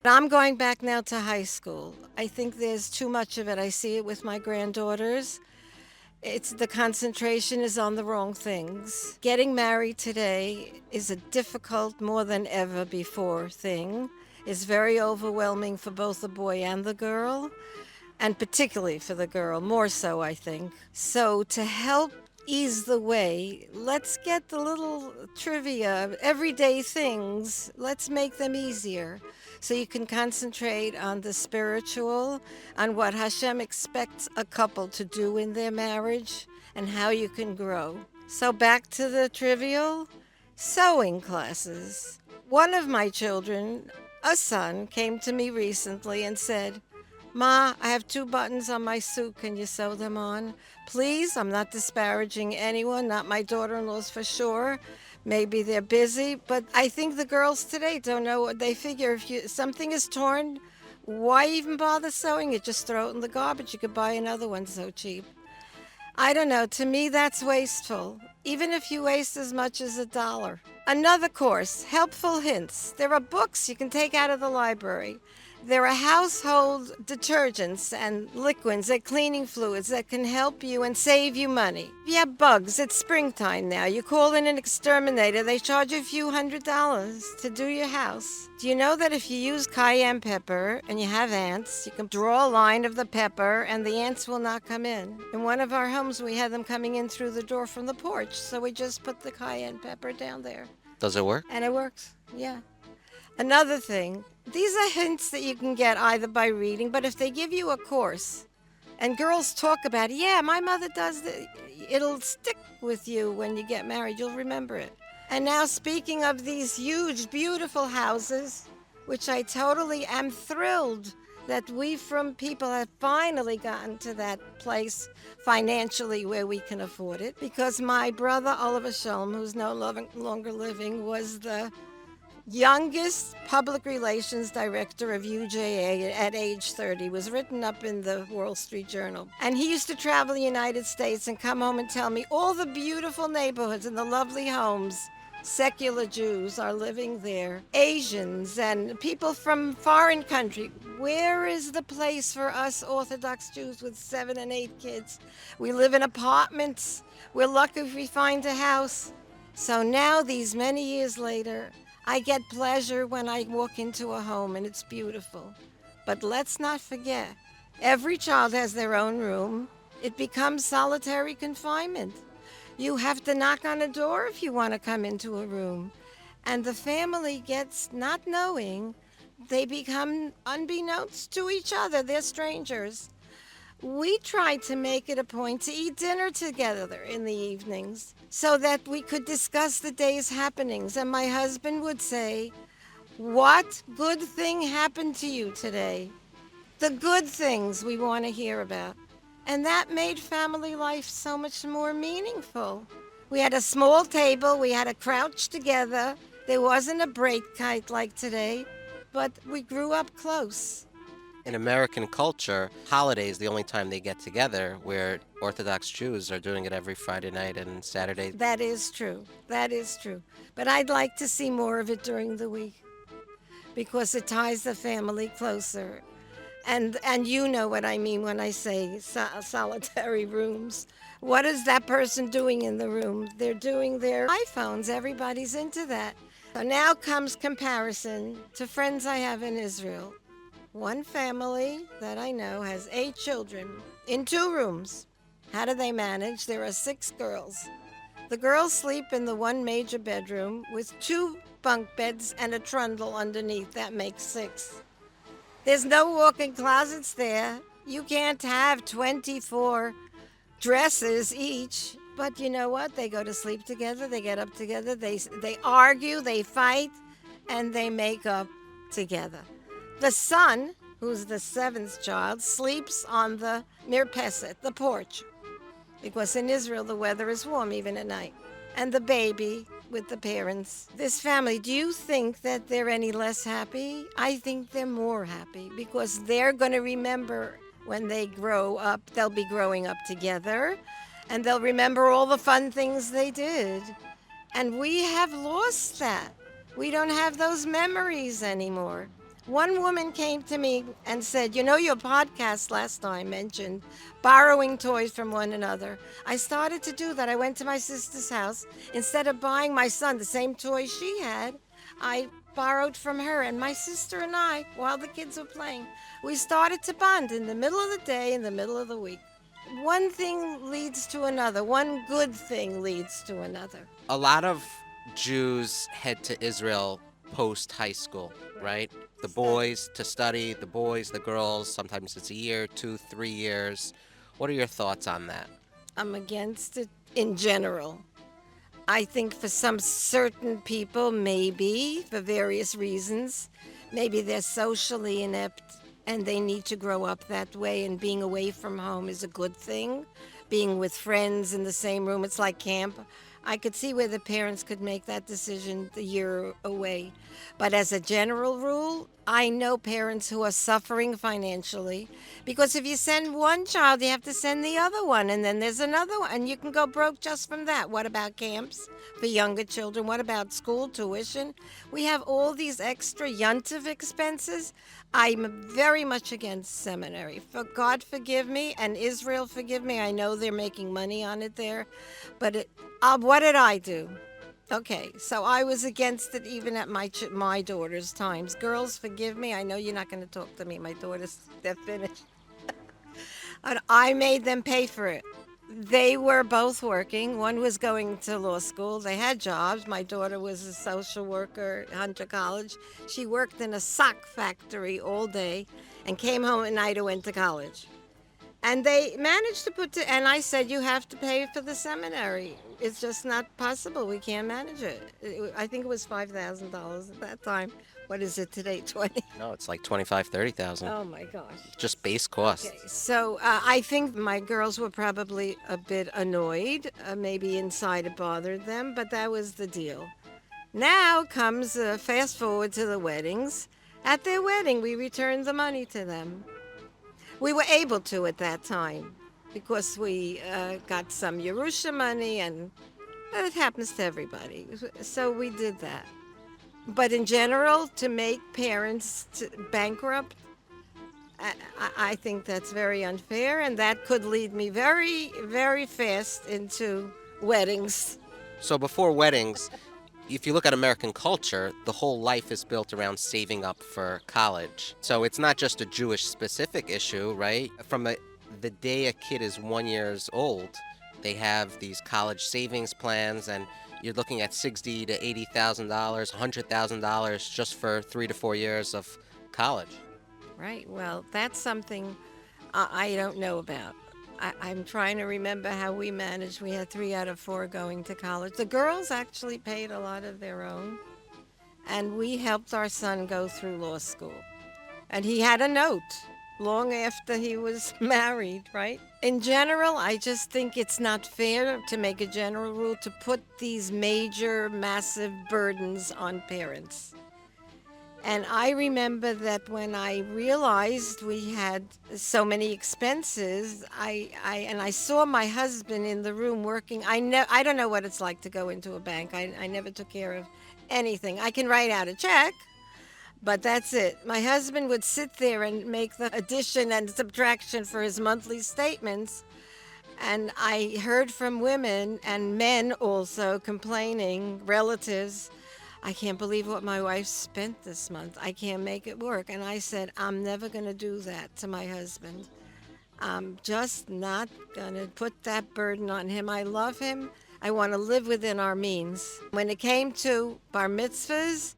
I'm going back now to high school. I think there's too much of it. I see it with my granddaughters. It's the concentration is on the wrong things. Getting married today is a difficult, more than ever before thing. It's very overwhelming for both the boy and the girl, and particularly for the girl, more so, I think. So, to help ease the way, let's get the little trivia, everyday things, let's make them easier. So you can concentrate on the spiritual, on what Hashem expects a couple to do in their marriage, and how you can grow. So back to the trivial sewing classes. One of my children, a son, came to me recently and said, Ma, I have two buttons on my suit. Can you sew them on? Please, I'm not disparaging anyone, not my daughter-in-laws for sure. Maybe they're busy, but I think the girls today don't know what they figure. If something is torn, why even bother sewing it? Just throw it in the garbage. You could buy another one so cheap. I don't know. To me, that's wasteful, even if you waste as much as $1. Another course, helpful hints. There are books you can take out of the library. There are household detergents and liquids and cleaning fluids that can help you and save you money. If you have bugs, it's springtime now. You call in an exterminator, they charge you a few $100s to do your house. Do you know that if you use cayenne pepper and you have ants, you can draw a line of the pepper and the ants will not come in? In one of our homes, we had them coming in through the door from the porch, so we just put the cayenne pepper down there. Does it work? And it works, yeah. Another thing, these are hints that you can get either by reading, but if they give you a course and girls talk about it, yeah, my mother does it, it'll stick with you when you get married. You'll remember it. And now, speaking of these huge, beautiful houses, which I totally am thrilled that we from people have finally gotten to that place financially where we can afford it, because my brother Oliver Sholm, who's no longer living, was the youngest public relations director of UJA at age 30, was written up in the Wall Street Journal. And he used to travel the United States and come home and tell me all the beautiful neighborhoods and the lovely homes. Secular Jews are living there, Asians and people from foreign country. Where is the place for us Orthodox Jews with 7 and 8 kids? We live in apartments. We're lucky if we find a house. So now, these many years later, I get pleasure when I walk into a home and it's beautiful. But let's not forget, every child has their own room. It becomes solitary confinement. You have to knock on a door if you want to come into a room. And the family gets, not knowing, they become unbeknownst to each other. They're strangers. We tried to make it a point to eat dinner together in the evenings so that we could discuss the day's happenings. And my husband would say, what good thing happened to you today? The good things we want to hear about. And that made family life so much more meaningful. We had a small table, we had to crouch together. There wasn't a break kite like today, but we grew up close. In American culture, holidays the only time they get together, where Orthodox Jews are doing it every Friday night and Saturday. That is true. That is true. But I'd like to see more of it during the week because it ties the family closer. And you know what I mean when I say solitary rooms. What is that person doing in the room? They're doing their iPhones. Everybody's into that. So now comes comparison to friends I have in Israel. One family that I know has 8 children in 2 rooms. How do they manage? There are 6 girls. The girls sleep in the one major bedroom with 2 bunk beds and a trundle underneath. That makes 6. There's no walk-in closets there. You can't have 24 dresses each. But you know what? They go to sleep together. They get up together. They argue. They fight. And they make up together. The son, who's the 7th child, sleeps on the mirpeset, the porch. Because in Israel, the weather is warm even at night. And the baby with the parents. This family, do you think that they're any less happy? I think they're more happy because they're going to remember when they grow up, they'll be growing up together and they'll remember all the fun things they did. And we have lost that. We don't have those memories anymore. One woman came to me and said, "You know, your podcast last time mentioned borrowing toys from one another. I started to do that. I went to my sister's house. Instead of buying my son the same toy she had, I borrowed from her. And my sister and I, while the kids were playing, we started to bond in the middle of the day, in the middle of the week. One thing leads to another, one good thing leads to another." A lot of Jews head to Israel post high school, right? The Study. boys to study, the boys, the girls, sometimes it's a year, 2, 3 years. What are your thoughts on that? I'm against it in general. I think for some certain people, maybe for various reasons, maybe they're socially inept and they need to grow up that way, and being away from home is a good thing. Being with friends in the same room, it's like camp. I could see where the parents could make that decision the year away. But as a general rule, I know parents who are suffering financially because if you send one child, you have to send the other one, and then there's another one, and you can go broke just from that. What about camps for younger children? What about school tuition? We have all these extra yuntiv expenses. I'm very much against seminary. For God forgive me and Israel forgive me. I know they're making money on it there, but what did I do? Okay, so I was against it even at my daughter's times. Girls, forgive me. I know you're not going to talk to me. My daughters, they're finished. And I made them pay for it. They were both working. One was going to law school. They had jobs. My daughter was a social worker at Hunter College. She worked in a sock factory all day and came home at night and went to college. And they managed to and I said, you have to pay for the seminary. It's just not possible. We can't manage it. I think it was $5,000 at that time. What is it today? 20? No, it's like 25, 30,000. Oh my gosh. Just base Okay, costs. so I think my girls were probably a bit annoyed. Maybe inside it bothered them, but that was the deal. Now comes fast forward to the weddings. At their wedding, we returned the money to them. We were able to at that time because we got some Yerusha money, and it happens to everybody. So we did that. But in general, to make parents bankrupt, I think that's very unfair, and that could lead me very, very fast into weddings. So before weddings, if you look at American culture, the whole life is built around saving up for college. So it's not just a Jewish specific issue, right? From the day a kid is 1 years old, they have these college savings plans, and you're looking at $60,000 to $80,000, $100,000 just for 3 to 4 years of college. Right. Well, that's something I don't know about. I'm trying to remember how we managed. We had 3 out of 4 going to college. The girls actually paid a lot of their own, and we helped our son go through law school. And he had a note long after he was married, right? In general, I just think it's not fair to make a general rule to put these major, massive burdens on parents. And I remember that when I realized we had so many expenses, I saw my husband in the room working. I don't know what it's like to go into a bank. I never took care of anything. I can write out a check, but that's it. My husband would sit there and make the addition and subtraction for his monthly statements. And I heard from women and men also complaining, relatives, I can't believe what my wife spent this month. I can't make it work. And I said, I'm never going to do that to my husband. I'm just not going to put that burden on him. I love him. I want to live within our means. When it came to bar mitzvahs,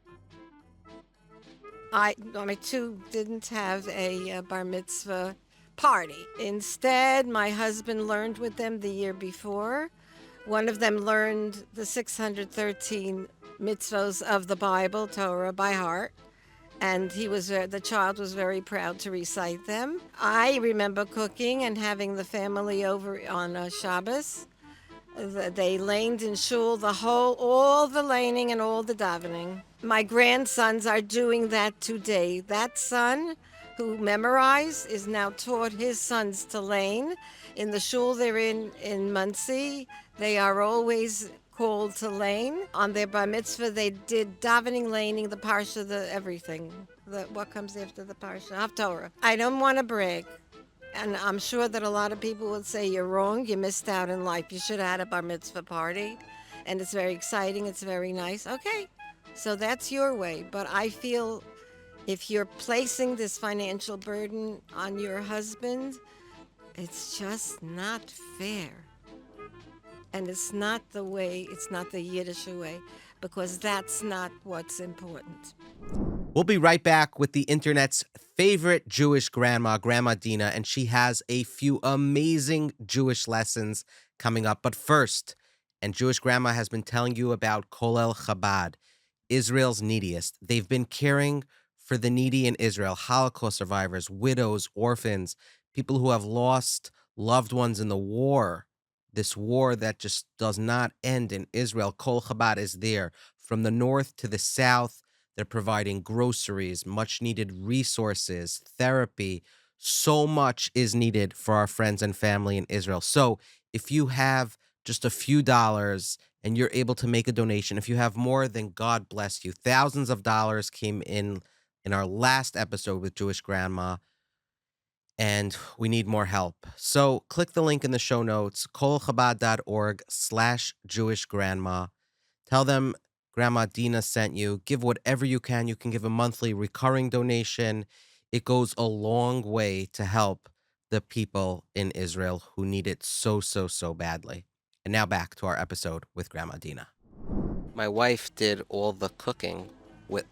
my two didn't have a bar mitzvah party. Instead, my husband learned with them the year before. One of them learned the 613 mitzvos of the Bible, Torah, by heart. And the child was very proud to recite them. I remember cooking and having the family over on Shabbos. They laned in shul all the laning and all the davening. My grandsons are doing that today. That son who memorized is now taught his sons to lane. In the shul they're in Muncie, they are always called to lane. On their bar mitzvah, they did davening, laning, the parsha, the everything. What comes after the parsha? Haftorah. I don't want to brag. And I'm sure that a lot of people would say you're wrong, you missed out in life. You should have had a bar mitzvah party. And it's very exciting, it's very nice. Okay, so that's your way. But I feel if you're placing this financial burden on your husband, it's just not fair. And it's not the way, it's not the Yiddish way, because that's not what's important. We'll be right back with the internet's favorite Jewish grandma, Grandma Dina, and she has a few amazing Jewish lessons coming up. But first, and Jewish grandma has been telling you about Colel Chabad, Israel's neediest. They've been caring for the needy in Israel, Holocaust survivors, widows, orphans, people who have lost loved ones in the war. This war that just does not end in Israel. Kol Chabad is there from the north to the south. They're providing groceries, much needed resources, therapy. So much is needed for our friends and family in Israel. So if you have just a few dollars and you're able to make a donation, if you have more, then God bless you. Thousands of dollars came in our last episode with Jewish Grandma, and we need more help. So click the link in the show notes, kolchabad.org/Jewish Grandma. Tell them Grandma Dina sent you. Give whatever you can. You can give a monthly recurring donation. It goes a long way to help the people in Israel who need it so, so, so badly. And now back to our episode with Grandma Dina. My wife did all the cooking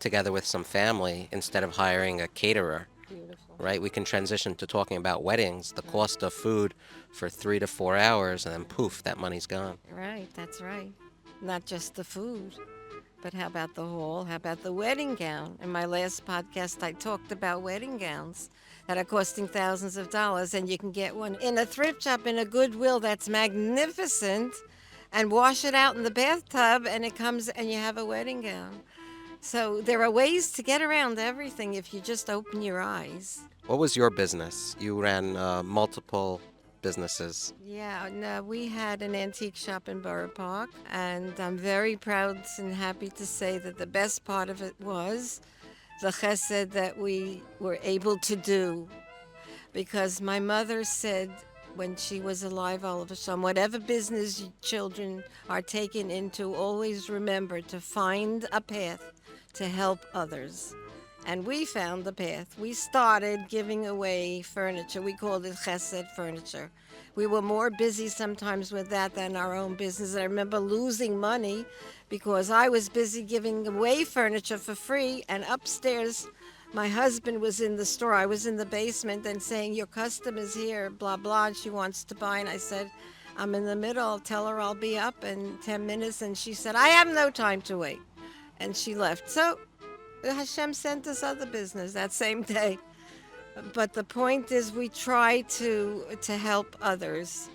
together with some family instead of hiring a caterer. Beautiful. Right? We can transition to talking about weddings, the cost of food for 3 to 4 hours, and then poof, that money's gone. Right, that's right. Not just the food, but how about the hall? How about the wedding gown? In my last podcast, I talked about wedding gowns that are costing thousands of dollars, and you can get one in a thrift shop in a Goodwill that's magnificent, and wash it out in the bathtub, and it comes and you have a wedding gown. So there are ways to get around everything if you just open your eyes. What was your business? You ran multiple businesses. Yeah, no, we had an antique shop in Borough Park, and I'm very proud and happy to say that the best part of it was the chesed that we were able to do. Because my mother said when she was alive, all of a sudden, whatever business children are taken into, always remember to find a path to help others. And we found the path. We started giving away furniture. We called it chesed furniture. We were more busy sometimes with that than our own business. I remember losing money because I was busy giving away furniture for free, and upstairs my husband was in the store. I was in the basement and saying, your customer's here, blah, blah, and she wants to buy. And I said, I'm in the middle. I'll tell her I'll be up in 10 minutes. And she said, I have no time to wait. And she left. So Hashem sent us other business that same day. But the point is we try to help others.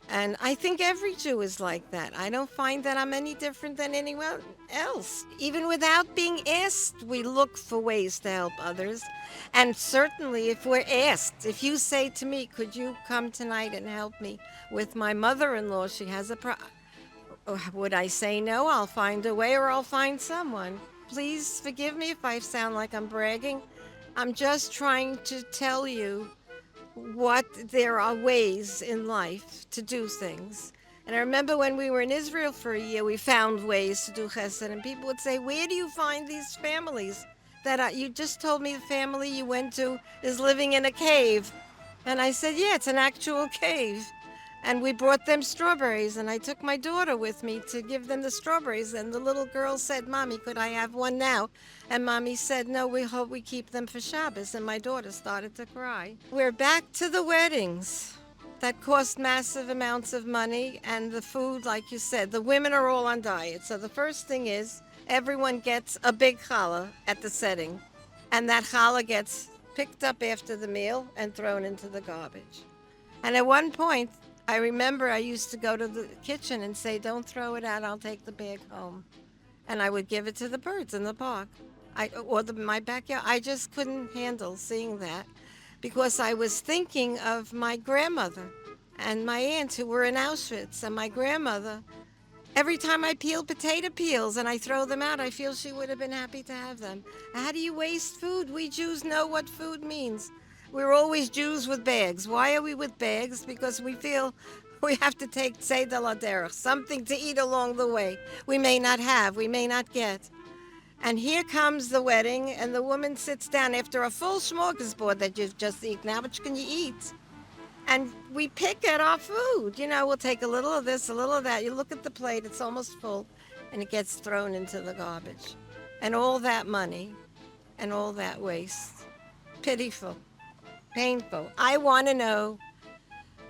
And I think every Jew is like that. I don't find that I'm any different than anyone else. Even without being asked, we look for ways to help others. And certainly if we're asked, if you say to me, could you come tonight and help me with my mother-in-law? She has a would I say no? I'll find a way, or I'll find someone. Please forgive me if I sound like I'm bragging. I'm just trying to tell you what there are ways in life to do things. And I remember when we were in Israel for a year, we found ways to do chesed, and people would say, where do you find these families that you just told me the family you went to is living in a cave? And I said, yeah, it's an actual cave. And we brought them strawberries, and I took my daughter with me to give them the strawberries. And the little girl said, Mommy, could I have one now? And Mommy said, no, we hope we keep them for Shabbos. And my daughter started to cry. We're back to the weddings that cost massive amounts of money, and the food, like you said, the women are all on diet. So the first thing is everyone gets a big challah at the setting, and that challah gets picked up after the meal and thrown into the garbage. And at one point, I remember I used to go to the kitchen and say, don't throw it out, I'll take the bag home. And I would give it to the birds in the park my backyard. I just couldn't handle seeing that because I was thinking of my grandmother and my aunt who were in Auschwitz. And my grandmother Every time I peel potato peels and I throw them out, I feel she would have been happy to have them. How do you waste food? We Jews know what food means. We're always Jews with bags. Why are we with bags? Because we feel we have to take Seder Laderech, something to eat along the way. We may not have, we may not get. And here comes the wedding, and the woman sits down after a full smorgasbord that you've just eaten. How much can you eat? And we pick at our food. You know, we'll take a little of this, a little of that. You look at the plate, it's almost full, and it gets thrown into the garbage. And all that money and all that waste. Pitiful, painful. I want to know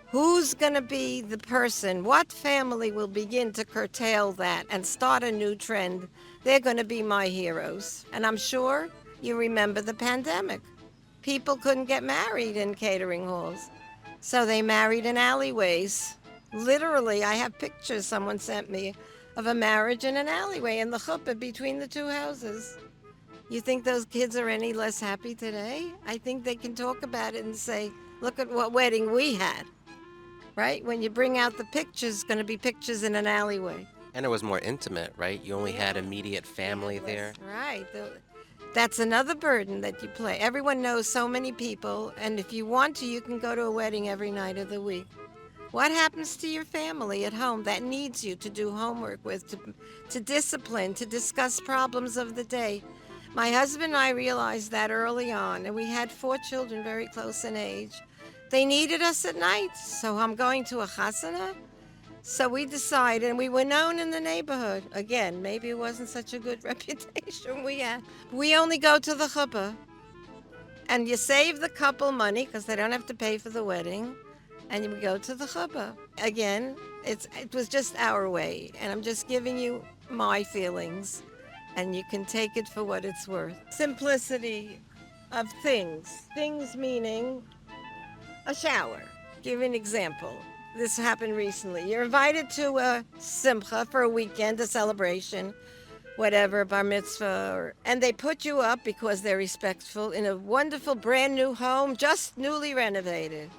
who's going to be the person, what family will begin to curtail that and start a new trend. They're going to be my heroes. And I'm sure you remember the pandemic. People couldn't get married in catering halls. So they married in alleyways. Literally, I have pictures someone sent me of a marriage in an alleyway in the chuppah between the two houses. You think those kids are any less happy today? I think they can talk about it and say, look at what wedding we had, right? When you bring out the pictures, going to be pictures in an alleyway. And it was more intimate, right? You only had Yeah. immediate family there. Right. That's another burden that you play. Everyone knows so many people, and if you want to, you can go to a wedding every night of the week. What happens to your family at home that needs you to do homework with, to discipline, to discuss problems of the day? My husband and I realized that early on, and we had 4 children very close in age. They needed us at night, so I'm going to a chasana. So we decided, and we were known in the neighborhood. Again, maybe it wasn't such a good reputation we had. We only go to the chuppah, and you save the couple money because they don't have to pay for the wedding, and we go to the chuppah. Again, it was just our way, and I'm just giving you my feelings, and you can take it for what it's worth. Simplicity of things. Things meaning a shower. Give you an example. This happened recently. You're invited to a simcha for a weekend, a celebration, whatever, bar mitzvah, and they put you up because they're respectful in a wonderful brand new home, just newly renovated.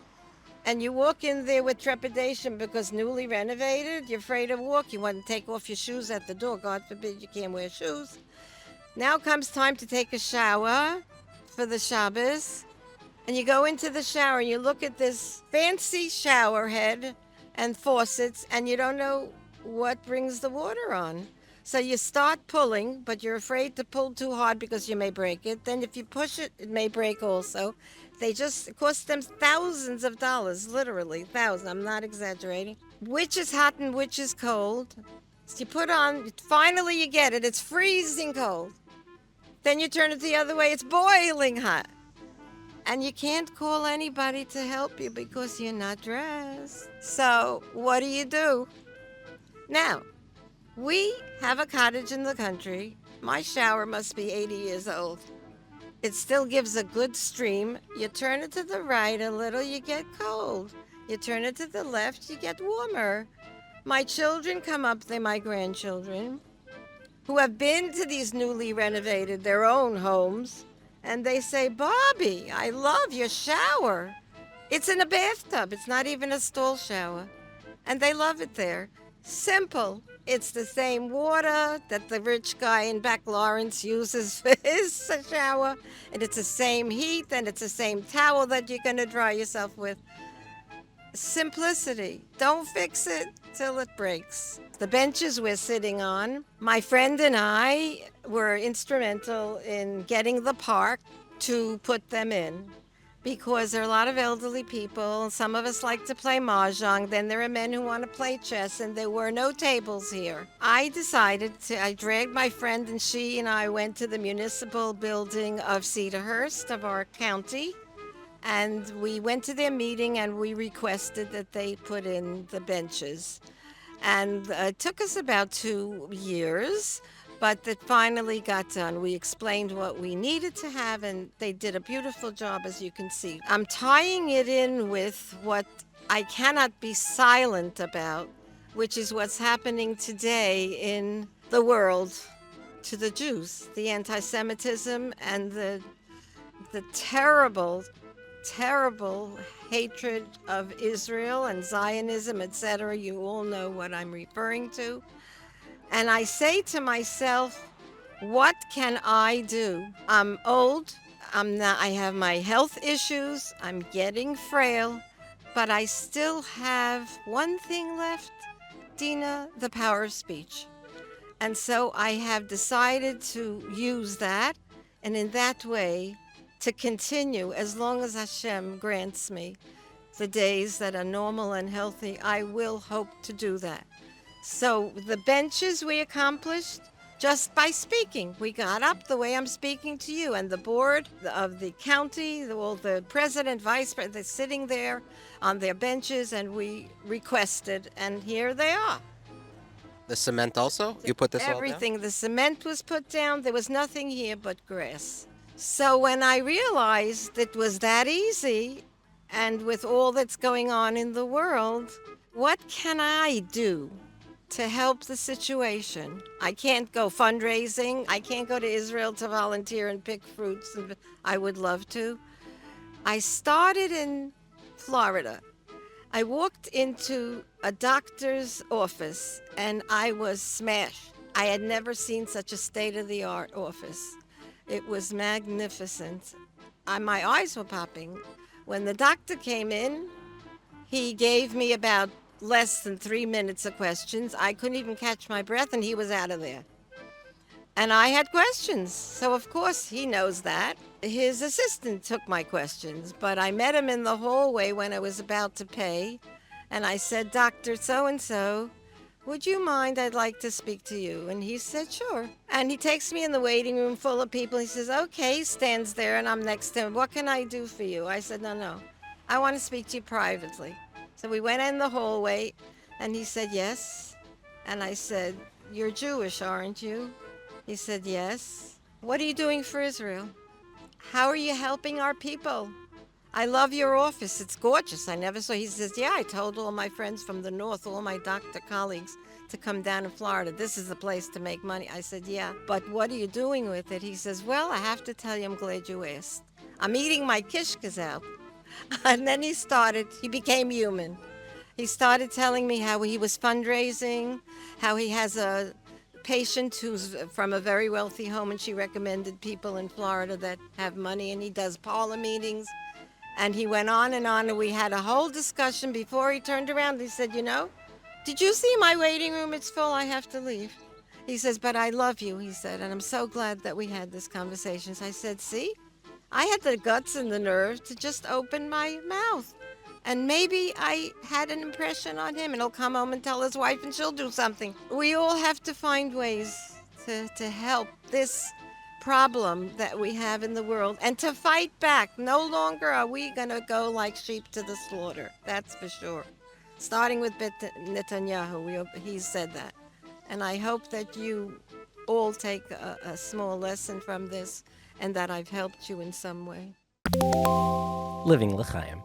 And you walk in there with trepidation because newly renovated, you're afraid to walk. You want to take off your shoes at the door. God forbid you can't wear shoes. Now comes time to take a shower for the Shabbos. And you go into the shower and you look at this fancy shower head and faucets, and you don't know what brings the water on. So you start pulling, but you're afraid to pull too hard because you may break it. Then if you push it, it may break also. It costs them thousands of dollars, literally thousands. I'm not exaggerating. Which is hot and which is cold. So you put on, finally you get it. It's freezing cold. Then you turn it the other way. It's boiling hot. And you can't call anybody to help you because you're not dressed. So what do? Now, we have a cottage in the country. My shower must be 80 years old. It still gives a good stream. You turn it to the right a little, you get cold. You turn it to the left, you get warmer. My children come up, they're my grandchildren, who have been to these newly renovated, their own homes, and they say, Bobby, I love your shower. It's in a bathtub. It's not even a stall shower. And they love it there. Simple. It's the same water that the rich guy in Back Lawrence uses for his shower. And it's the same heat, and it's the same towel that you're going to dry yourself with. Simplicity. Don't fix it till it breaks. The benches we're sitting on, my friend and I were instrumental in getting the park to put them in because there are a lot of elderly people. Some of us like to play mahjong. Then there are men who want to play chess, and there were no tables here. I dragged my friend, and she and I went to the municipal building of Cedarhurst of our county. And we went to their meeting and we requested that they put in the benches. And it took us about 2 years, but it finally got done. We explained what we needed to have, and they did a beautiful job, as you can see. I'm tying it in with what I cannot be silent about, which is what's happening today in the world to the Jews, the anti-Semitism and the terrible hatred of Israel and Zionism, etc. You all know what I'm referring to. And I say to myself, what can I do? I'm old. I have my health issues. I'm getting frail, but I still have one thing left, Dina, the power of speech. And so I have decided to use that, and in that way to continue as long as Hashem grants me the days that are normal and healthy. I will hope to do that. So the benches we accomplished just by speaking. We got up the way I'm speaking to you, and the board of the county, all the president, vice president, they're sitting there on their benches, and we requested, and here they are. The cement also? You put this all down? Everything. The cement was put down. There was nothing here but grass. So when I realized it was that easy, and with all that's going on in the world, what can I do to help the situation? I can't go fundraising. I can't go to Israel to volunteer and pick fruits. I would love to. I started in Florida. I walked into a doctor's office and I was smashed. I had never seen such a state-of-the-art office. It was magnificent. My eyes were popping. When the doctor came in, he gave me about less than 3 minutes of questions. I couldn't even catch my breath and he was out of there. And I had questions, so of course he knows that. His assistant took my questions, but I met him in the hallway when I was about to pay, and I said, Dr. So-and-so, would you mind? I'd like to speak to you. And he said, sure. And he takes me in the waiting room full of people. He says, okay, he stands there, and I'm next to him. What can I do for you? I said, no, I want to speak to you privately. So we went in the hallway, and he said, yes. And I said, you're Jewish, aren't you? He said, yes. What are you doing for Israel? How are you helping our people? I love your office. It's gorgeous. I never saw. He says, yeah, I told all my friends from the north, all my doctor colleagues, to come down to Florida. This is the place to make money. I said, yeah, but what are you doing with it? He says, well, I have to tell you, I'm glad you asked. I'm eating my kishkas out. And then he became human. He started telling me how he was fundraising, how he has a patient who's from a very wealthy home, and she recommended people in Florida that have money, and he does parlor meetings. And he went on, and we had a whole discussion before he turned around. He said, did you see my waiting room? It's full. I have to leave. He says, but I love you, he said, and I'm so glad that we had this conversation. So I said, see, I had the guts and the nerve to just open my mouth. And maybe I had an impression on him, and he'll come home and tell his wife, and she'll do something. We all have to find ways to help this problem that we have in the world and to fight back. No longer are we going to go like sheep to the slaughter. That's for sure. Starting with Netanyahu, he said that. And I hope that you all take a small lesson from this and that I've helped you in some way. Living L'chaim.